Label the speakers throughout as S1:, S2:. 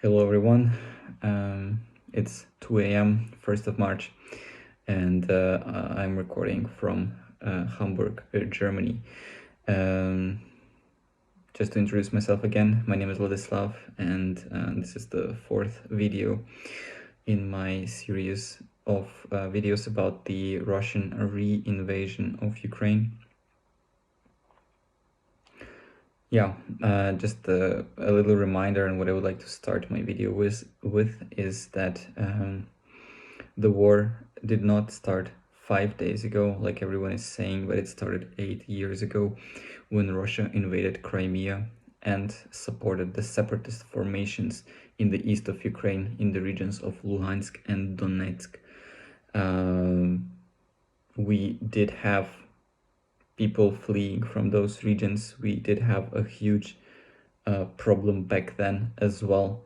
S1: Hello everyone. It's 2 a.m., 1st of March, and I'm recording from Hamburg, Germany. Um, just to introduce myself again, my name is Vladislav, and this is the fourth video in my series of videos about the Russian re-invasion of Ukraine. Yeah, just a little reminder, and what I would like to start my video with is that the war did not start 5 days ago, like everyone is saying, but it started 8 years ago when Russia invaded Crimea and supported the separatist formations in the east of Ukraine in the regions of Luhansk and Donetsk. We did have people fleeing from those regions. We did have a huge problem back then as well.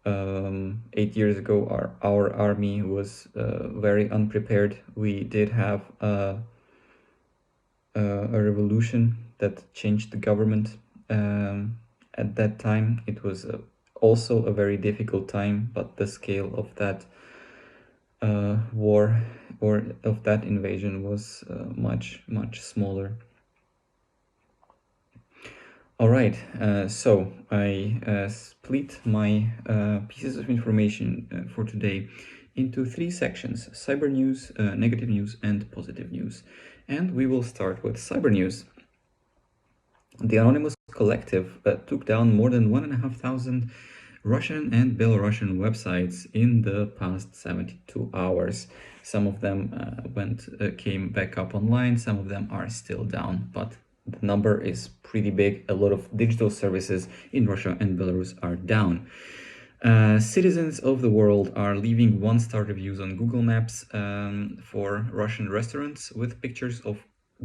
S1: 8 years ago, our army was very unprepared. We did have a revolution that changed the government. At that time, it was also a very difficult time, but the scale of that war or of that invasion was much smaller. All right, so I split my pieces of information for today into three sections: cyber news, negative news, and positive news. And we will start with cyber news. The Anonymous Collective took down more than 1,500 Russian and Belarusian websites in the past 72 hours. Some of them came back up online, some of them are still down, but the number is pretty big. A lot of digital services in Russia and Belarus are down. Citizens of the world are leaving one-star reviews on Google Maps for Russian restaurants with pictures of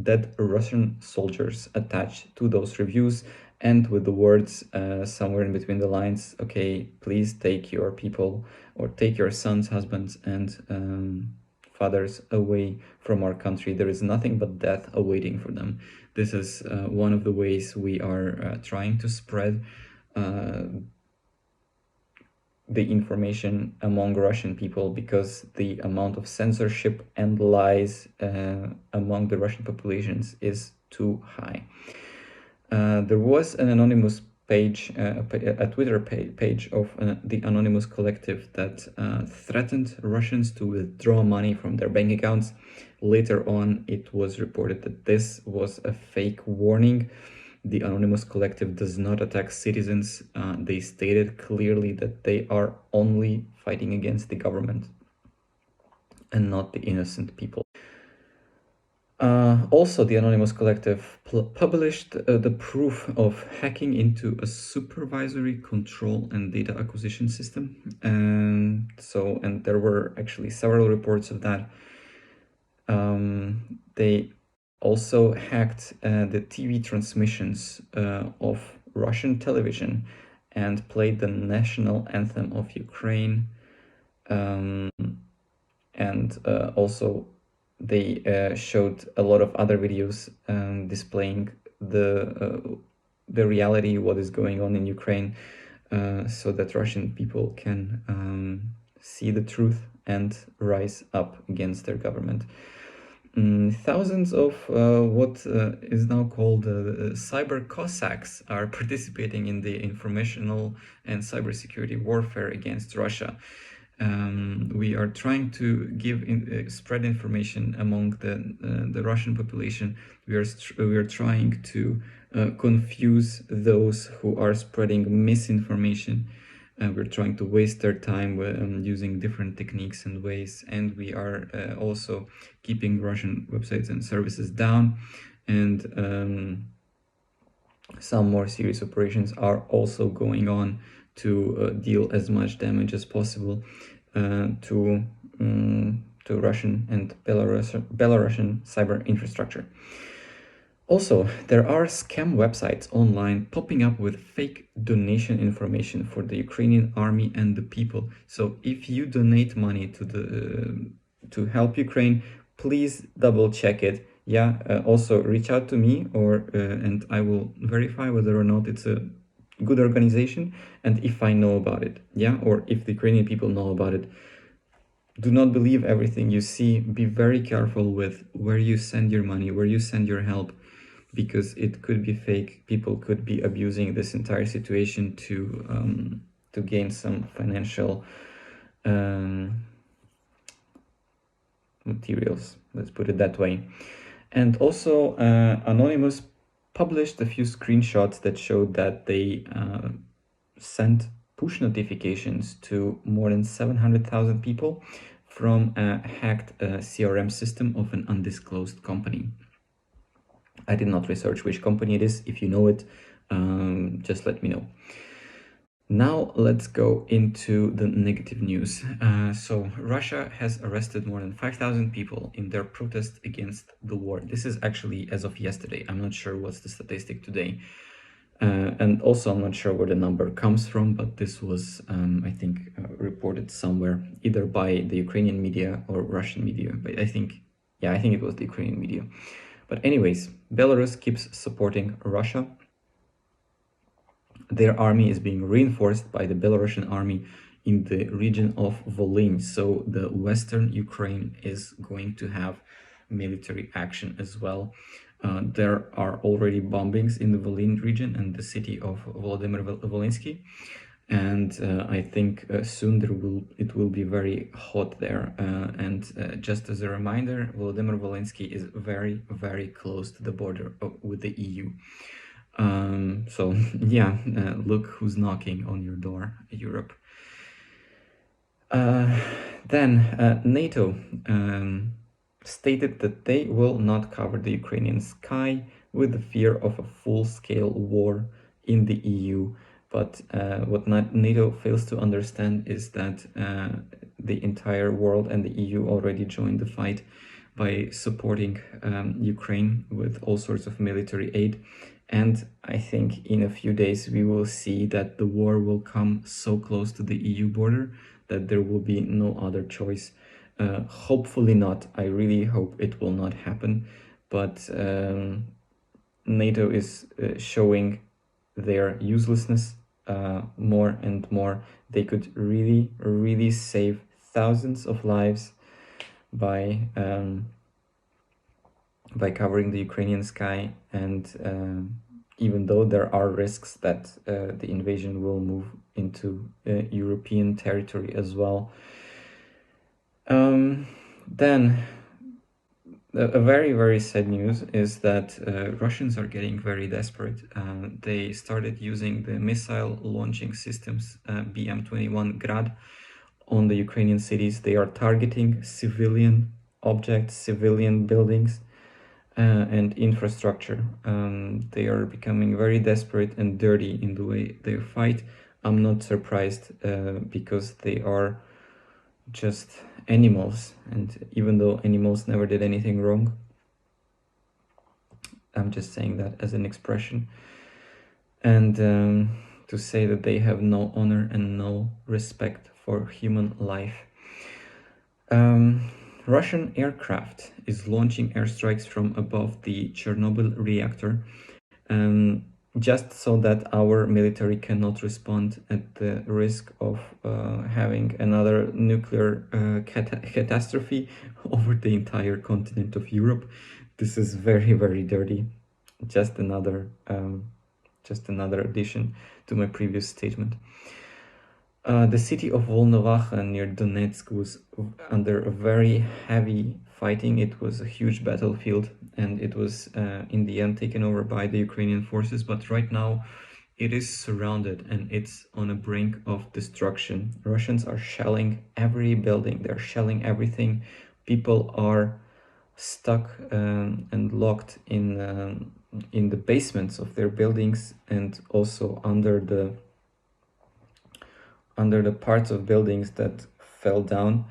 S1: dead Russian soldiers attached to those reviews, and with the words somewhere in between the lines, okay, please take your people or take your sons, husbands, and fathers away from our country. There is nothing but death awaiting for them. This is one of the ways we are trying to spread the information among Russian people, because the amount of censorship and lies among the Russian populations is too high. There was an anonymous page, a Twitter page of the Anonymous Collective that threatened Russians to withdraw money from their bank accounts. Later on, it was reported that this was a fake warning. The Anonymous Collective does not attack citizens. They stated clearly that they are only fighting against the government and not the innocent people. Also, the Anonymous Collective published the proof of hacking into a supervisory control and data acquisition system. And there were actually several reports of that. They also hacked the TV transmissions of Russian television and played the national anthem of Ukraine. Also they showed a lot of other videos displaying the reality, what is going on in Ukraine, so that Russian people can see the truth and rise up against their government. Thousands of what is now called cyber Cossacks are participating in the informational and cybersecurity warfare against Russia. We are trying to spread information among the Russian population. We are trying to confuse those who are spreading misinformation. We're trying to waste their time using different techniques and ways, and we are also keeping Russian websites and services down, and some more serious operations are also going on to deal as much damage as possible to Russian and Belarusian cyber infrastructure. Also, there are scam websites online popping up with fake donation information for the Ukrainian army and the people. So if you donate money to help Ukraine, please double check it. Yeah, also reach out to me, or and I will verify whether or not it's a good organization, and if I know about it, yeah, or if the Ukrainian people know about it. Do not believe everything you see. Be very careful with where you send your money, where you send your help, because it could be fake. People could be abusing this entire situation to gain some financial materials. Let's put it that way. And also, Anonymous published a few screenshots that showed that they sent push notifications to more than 700,000 people from a hacked CRM system of an undisclosed company. I did not research which company it is. If you know it, just let me know. Now let's go into the negative news. So Russia has arrested more than 5,000 people in their protest against the war. This is actually as of yesterday. I'm not sure what's the statistic today. And also I'm not sure where the number comes from, but this was, I think, reported somewhere, either by the Ukrainian media or Russian media. But I think it was the Ukrainian media. But anyways, Belarus keeps supporting Russia. Their army is being reinforced by the Belarusian army in the region of Volyn. So the western Ukraine is going to have military action as well. There are already bombings in the Volyn region and the city of Volodymyr Volynski. And I think soon it will be very hot there. And just as a reminder, Volodymyr Volynski is very, very close to the border with the EU. So yeah, look who's knocking on your door, Europe. Then NATO stated that they will not cover the Ukrainian sky with the fear of a full-scale war in the EU. But what NATO fails to understand is that the entire world and the EU already joined the fight by supporting Ukraine with all sorts of military aid. And I think in a few days we will see that the war will come so close to the EU border that there will be no other choice. Hopefully not. I really hope it will not happen. But NATO is showing their uselessness more and more. They could really, really save thousands of lives by covering the Ukrainian sky, and even though there are risks that the invasion will move into European territory as well. Then a very, very sad news is that Russians are getting very desperate. They started using the missile launching systems BM-21 Grad on the Ukrainian cities. They are targeting civilian objects, civilian buildings, and infrastructure. They are becoming very desperate and dirty in the way they fight. I'm not surprised because they are just animals, and even though animals never did anything wrong, I'm just saying that as an expression, and to say that they have no honor and no respect for human life. Russian aircraft is launching airstrikes from above the Chernobyl reactor, just so that our military cannot respond at the risk of having another nuclear catastrophe over the entire continent of Europe. This is very, very dirty. Just another addition to my previous statement. The city of Volnovakha near Donetsk was under a very heavy fighting. It was a huge battlefield, and it was in the end taken over by the Ukrainian forces. But right now it is surrounded and it's on a brink of destruction. Russians are shelling every building. They're shelling everything. People are stuck and locked in the basements of their buildings, and also under the parts of buildings that fell down,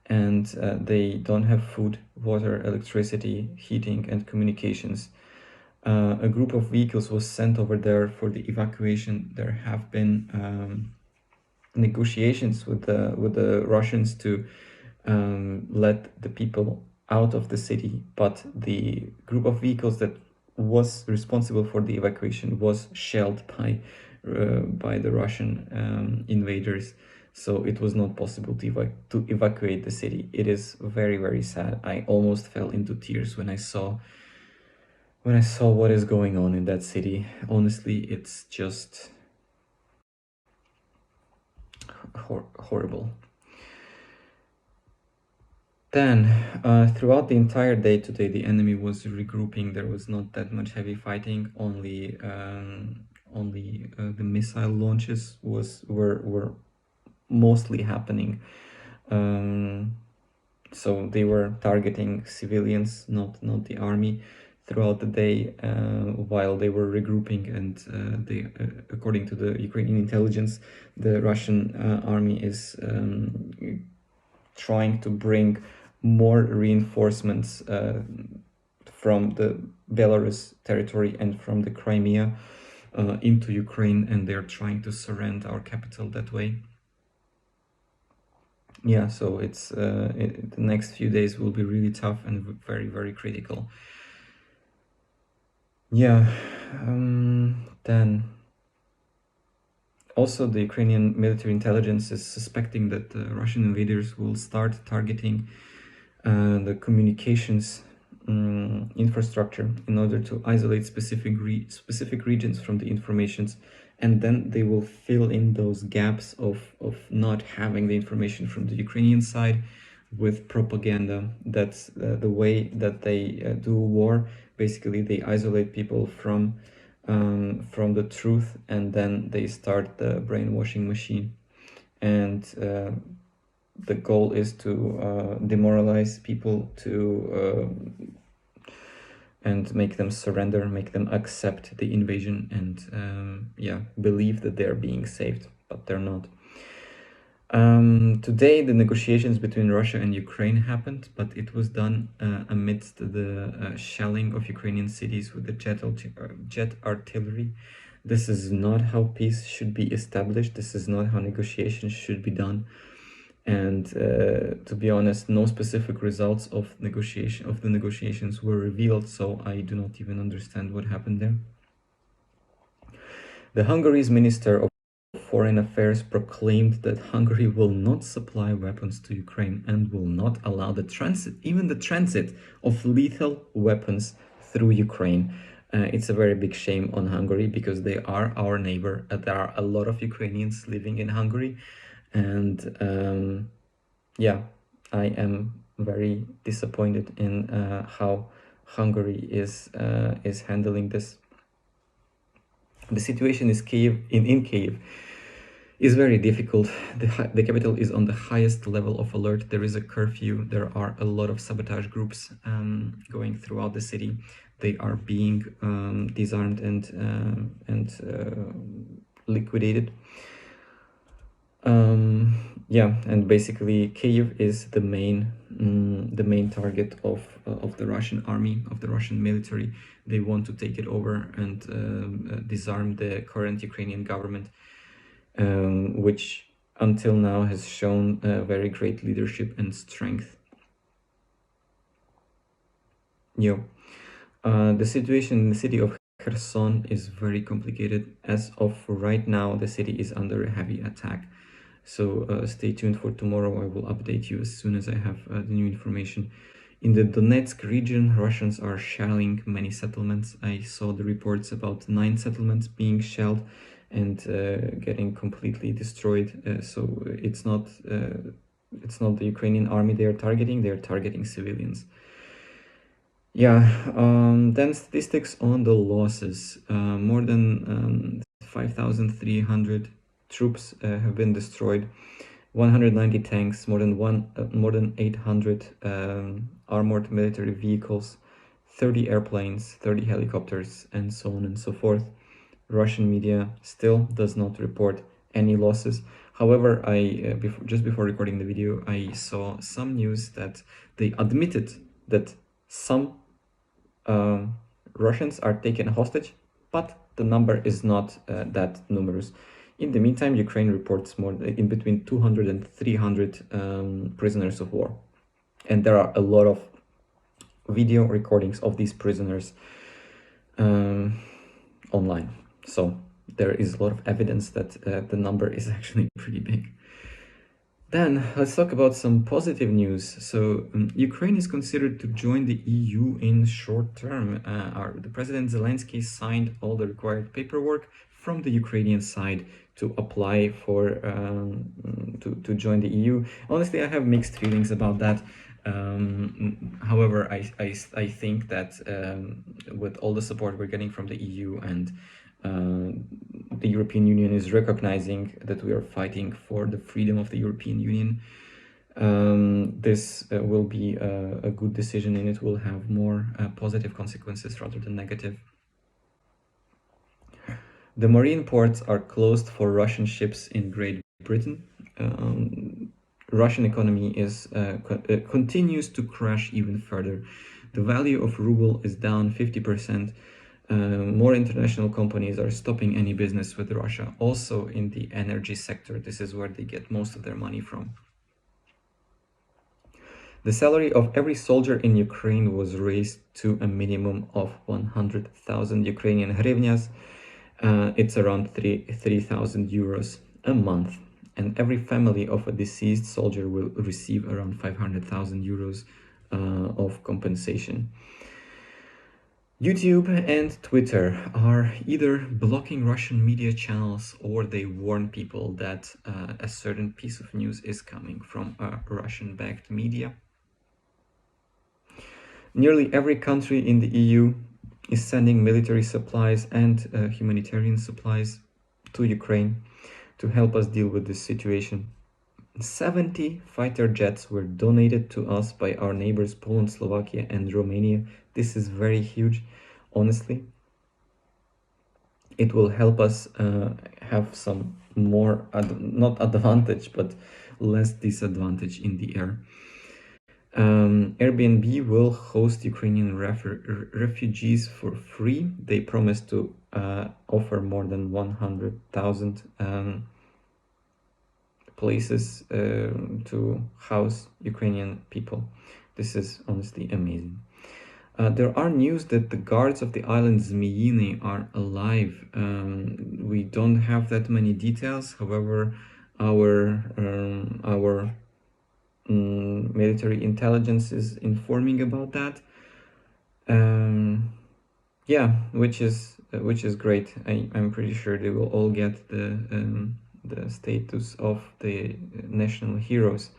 S1: and they don't have food, water, electricity, heating, and communications. A group of vehicles was sent over there for the evacuation. There have been negotiations with the Russians to let the people out of the city, but the group of vehicles that was responsible for the evacuation was shelled by by the Russian invaders. So it was not possible to evacuate the city. It is very, very sad. I almost fell into tears when I saw what is going on in that city. Honestly, it's just horrible. Then, throughout the entire day today, the enemy was regrouping. There was not that much heavy fighting. Only the missile launches were mostly happening. So they were targeting civilians, not the army, throughout the day, while they were regrouping. And according to the Ukrainian intelligence, the Russian army is trying to bring more reinforcements from the Belarus territory and from the Crimea into Ukraine, and they're trying to surrender our capital that way. Yeah, so it's the next few days will be really tough and very, very critical. Yeah, then also the Ukrainian military intelligence is suspecting that the Russian invaders will start targeting the communications infrastructure in order to isolate specific regions from the informations, and then they will fill in those gaps of not having the information from the Ukrainian side with propaganda. That's the way that they do war. Basically, they isolate people from the truth, and then they start the brainwashing machine. And the goal is to demoralize people and make them surrender, make them accept the invasion, and yeah, believe that they're being saved, but they're not. Today, the negotiations between Russia and Ukraine happened, but it was done amidst the shelling of Ukrainian cities with the jet artillery. This is not how peace should be established. This is not how negotiations should be done. And to be honest, no specific results of the negotiations were revealed, so I do not even understand what happened there. The Hungary's Minister of Foreign Affairs proclaimed that Hungary will not supply weapons to Ukraine and will not allow the transit of lethal weapons through Ukraine. It's a very big shame on Hungary because they are our neighbor. There are a lot of Ukrainians living in Hungary, and yeah, I am very disappointed in how Hungary is handling this. The situation in Kyiv is very difficult. The capital is on the highest level of alert. There is a curfew. There are a lot of sabotage groups going throughout the city. They are being disarmed and liquidated. Yeah, and basically Kyiv is the main target of the Russian army, of the Russian military. They want to take it over and disarm the current Ukrainian government, which until now has shown very great leadership and strength. Yeah. The situation in the city of Kherson is very complicated. As of right now, the city is under a heavy attack. So stay tuned for tomorrow. I will update you as soon as I have the new information. In the Donetsk region, Russians are shelling many settlements. I saw the reports about 9 settlements being shelled and getting completely destroyed. So it's not the Ukrainian army they are targeting. They are targeting civilians. Yeah, then statistics on the losses. More than 5,300 troops have been destroyed, 190 tanks, more than 800 armored military vehicles, 30 airplanes, 30 helicopters, and so on and so forth. Russian media still does not report any losses. However, just before recording the video, I saw some news that they admitted that some Russians are taken hostage, but the number is not that numerous. In the meantime, Ukraine reports more in between 200 and 300 prisoners of war. And there are a lot of video recordings of these prisoners online. So there is a lot of evidence that the number is actually pretty big. Then let's talk about some positive news. So Ukraine is considered to join the EU in short term. The President Zelensky signed all the required paperwork from the Ukrainian side to apply for to join the EU. Honestly, I have mixed feelings about that. However, I think that with all the support we're getting from the EU and the European Union is recognizing that we are fighting for the freedom of the European Union, this will be a good decision, and it will have more positive consequences rather than negative. The marine ports are closed for Russian ships in Great Britain. Russian economy continues to crash even further. The value of ruble is down 50%. More international companies are stopping any business with Russia. Also in the energy sector, this is where they get most of their money from. The salary of every soldier in Ukraine was raised to a minimum of 100,000 Ukrainian hryvnias. It's around 3,000 euros a month. And every family of a deceased soldier will receive around 500,000 euros of compensation. YouTube and Twitter are either blocking Russian media channels or they warn people that a certain piece of news is coming from a Russian-backed media. Nearly every country in the EU is sending military supplies and humanitarian supplies to Ukraine to help us deal with this situation. 70 fighter jets were donated to us by our neighbors Poland, Slovakia, and Romania. This is very huge, honestly. It will help us have some more, not advantage, but less disadvantage in the air. Airbnb will host Ukrainian refugees for free. They promised to offer more than 100,000 places to house Ukrainian people. This is honestly amazing. There are news that the guards of the island Zmiyiny are alive. We don't have that many details. However, our military intelligence is informing about that. Yeah, which is great. I'm pretty sure they will all get the status of the national heroes.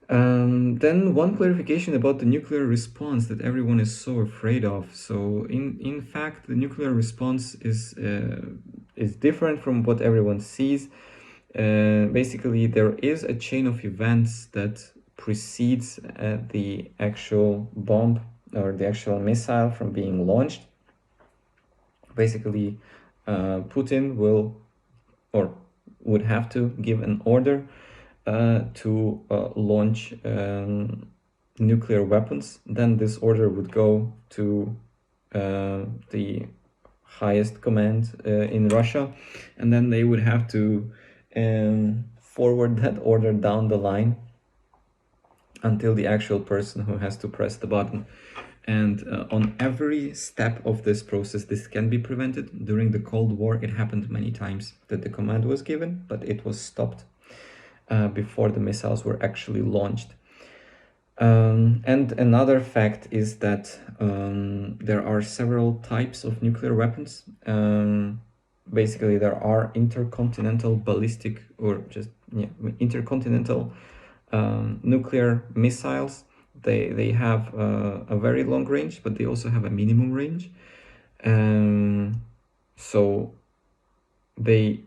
S1: Then one clarification about the nuclear response that everyone is so afraid of. So in fact, the nuclear response is different from what everyone sees. Basically, there is a chain of events that precedes the actual bomb or the actual missile from being launched. Basically, Putin will or would have to give an order to launch nuclear weapons. Then this order would go to the highest command in Russia, and then they would have to forward that order down the line until the actual person who has to press the button. And on every step of this process, this can be prevented. During the Cold War, it happened many times that the command was given, but it was stopped before the missiles were actually launched. And another fact is that there are several types of nuclear weapons. Basically, there are intercontinental ballistic or just intercontinental nuclear missiles. They have a very long range, but they also have a minimum range. So they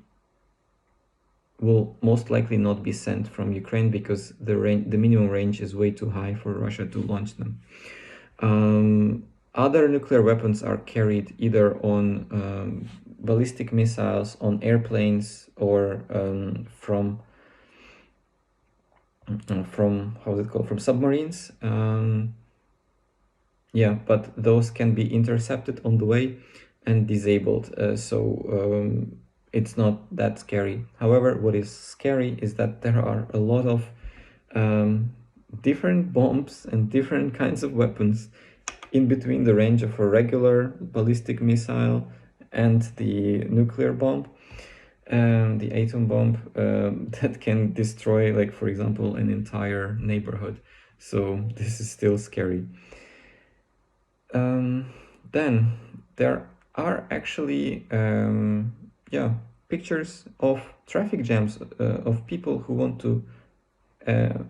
S1: will most likely not be sent from Ukraine because the minimum range is way too high for Russia to launch them. Other nuclear weapons are carried either on ballistic missiles, on airplanes, or from from submarines. Yeah, but those can be intercepted on the way and disabled. It's not that scary. However, what is scary is that there are a lot of different bombs and different kinds of weapons in between the range of a regular ballistic missile and the nuclear bomb, the atom bomb, that can destroy, like, for example, an entire neighborhood. So this is still scary. Then there are actually pictures of traffic jams, of people who want to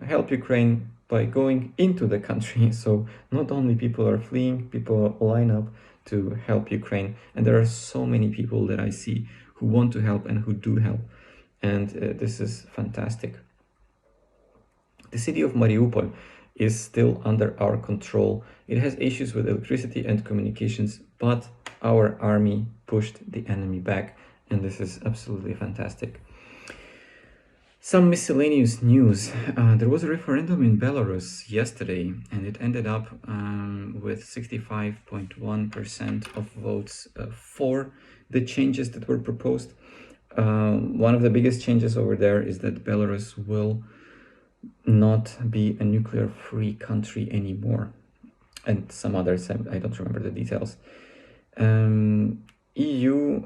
S1: help Ukraine by going into the country. So not only people are fleeing, people line up to help Ukraine. And there are so many people that I see who want to help and who do help. And this is fantastic. The city of Mariupol is still under our control. It has issues with electricity and communications, but our army pushed the enemy back, and this is absolutely fantastic. Some miscellaneous news. There was a referendum in Belarus yesterday, and it ended up with 65.1% of votes for the changes that were proposed. One of the biggest changes over there is that Belarus will not be a nuclear-free country anymore, and some others, I don't remember the details. EU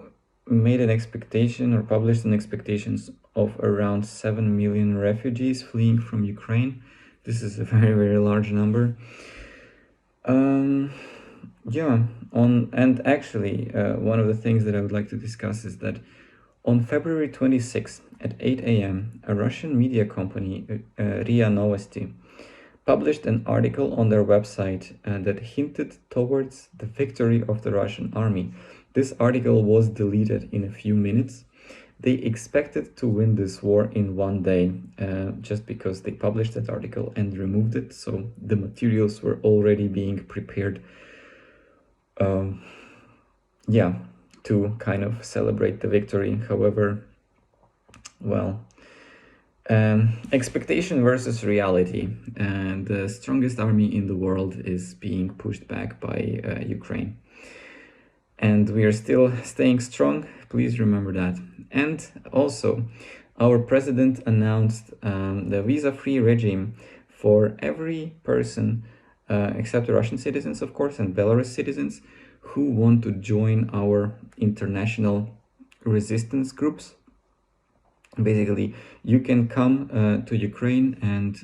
S1: made an expectation, or published an expectations of around 7 million refugees fleeing from Ukraine. This is a very, very large number. And actually, one of the things that I would like to discuss is that on February 26th at 8 a.m., a Russian media company, RIA Novosti, published an article on their website that hinted towards the victory of the Russian army. This article was deleted in a few minutes. They expected to win this war in one day, just because they published that article and removed it. So the materials were already being prepared, to kind of celebrate the victory. However, well, expectation versus reality. And the strongest army in the world is being pushed back by Ukraine. And we are still staying strong. Please remember that. And also, our president announced the visa-free regime for every person, except the Russian citizens, of course, and Belarus citizens, who want to join our international resistance groups. Basically, you can come to Ukraine and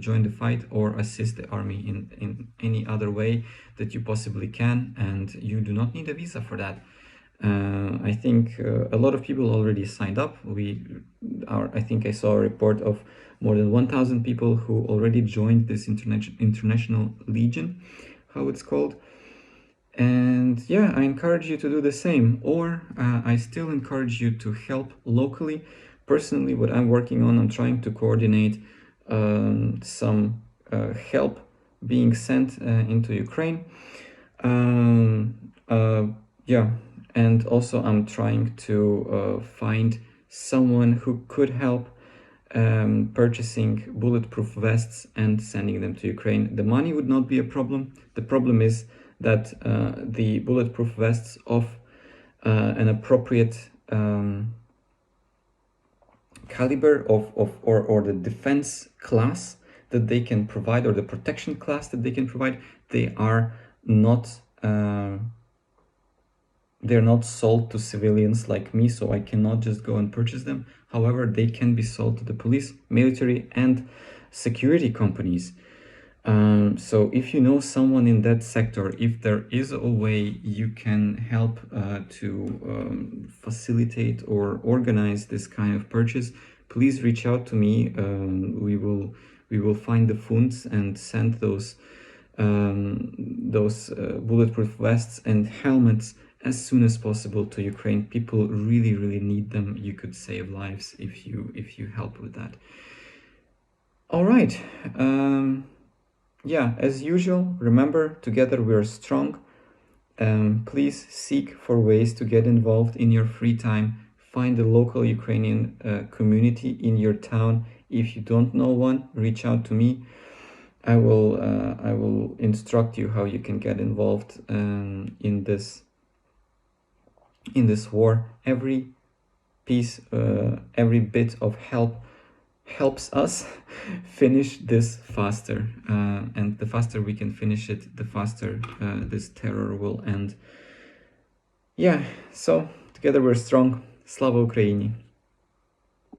S1: join the fight, or assist the army in any other way that you possibly can, and you do not need a visa for that. I think a lot of people already signed up. I think I saw a report of more than 1,000 people who already joined this international legion, how it's called. And yeah, I encourage you to do the same, or I still encourage you to help locally. Personally, what I'm working on, I'm trying to coordinate some help being sent into Ukraine. And also I'm trying to find someone who could help purchasing bulletproof vests and sending them to Ukraine. The money would not be a problem. The problem is that the bulletproof vests of an appropriate caliber or the defense class that they can provide, or the protection class that they can provide, they are not they're not sold to civilians like me, so I cannot just go and purchase them. However, they can be sold to the police, military, and security companies. So if you know someone in that sector, if there is a way you can help to facilitate or organize this kind of purchase, please reach out to me. We will find the funds and send those bulletproof vests and helmets as soon as possible to Ukraine. People really, really need them. You could save lives if you help with that. All right. As usual, remember, together we are strong. Please seek for ways to get involved in your free time. Find a local Ukrainian community in your town. If you don't know one, reach out to me. I will instruct you how you can get involved in this war. Every piece, every bit of help helps us finish this faster, and the faster we can finish it, the faster this terror will end. Yeah, so together we're strong. Slava Ukraini.